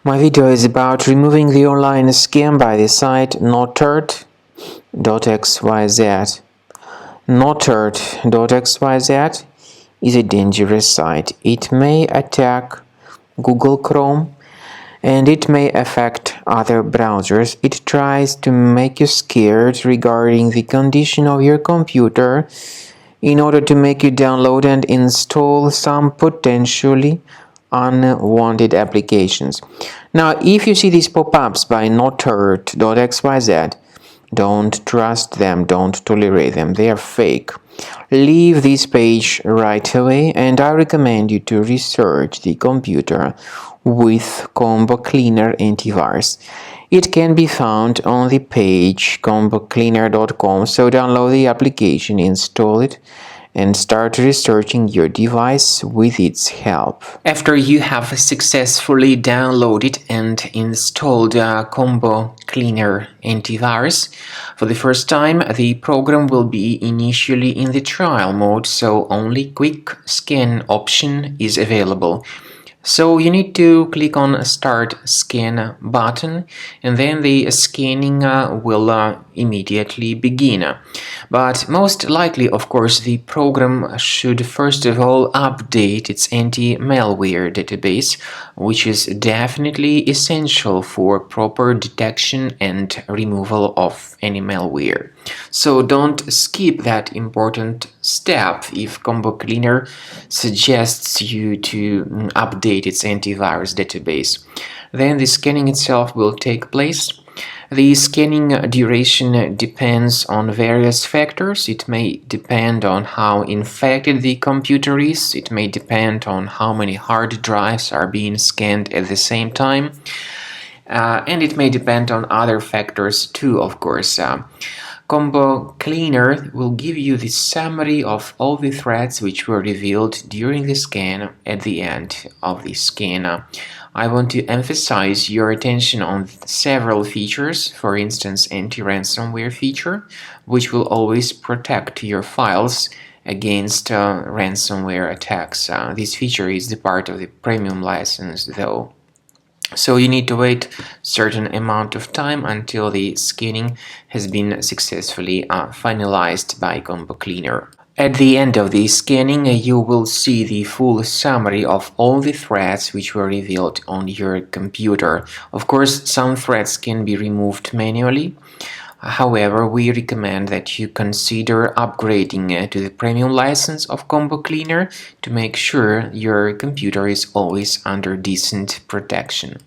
My video is about removing the online scam by the site Notert.xyz. Notert.xyz is a dangerous site. It may attack Google Chrome and it may affect other browsers. It tries to make you scared regarding the condition of your computer in order to make you download and install some potentially unwanted applications. Now, if you see these pop-ups by Notert.xyz, don't trust them, don't tolerate them, they are fake. Leave this page right away, and I recommend you to research the computer with Combo Cleaner antivirus. It can be found on the page combocleaner.com, so download the application, install it, and start researching your device with its help. After you have successfully downloaded and installed Combo Cleaner antivirus, for the first time the program will be initially in the trial mode, so only quick scan option is available. So you need to click on Start Scan button, and then the scanning will immediately begin. But most likely, of course, the program should first of all update its anti-malware database, which is definitely essential for proper detection and removal of any malware. So don't skip that important step if Combo Cleaner suggests you to update its antivirus database. Then the scanning itself will take place. The scanning duration depends on various factors. It may depend on how infected the computer is. It may depend on how many hard drives are being scanned at the same time. And it may depend on other factors too, of course. Combo Cleaner will give you the summary of all the threats which were revealed during the scan at the end of the scan. I want to emphasize your attention on several features, for instance, anti-ransomware feature, which will always protect your files against ransomware attacks. This feature is the part of the premium license, though. So you need to wait a certain amount of time until the scanning has been successfully finalized by Combo Cleaner. At the end of the scanning, you will see the full summary of all the threats which were revealed on your computer. Of course, some threats can be removed manually. However, we recommend that you consider upgrading to the premium license of Combo Cleaner to make sure your computer is always under decent protection.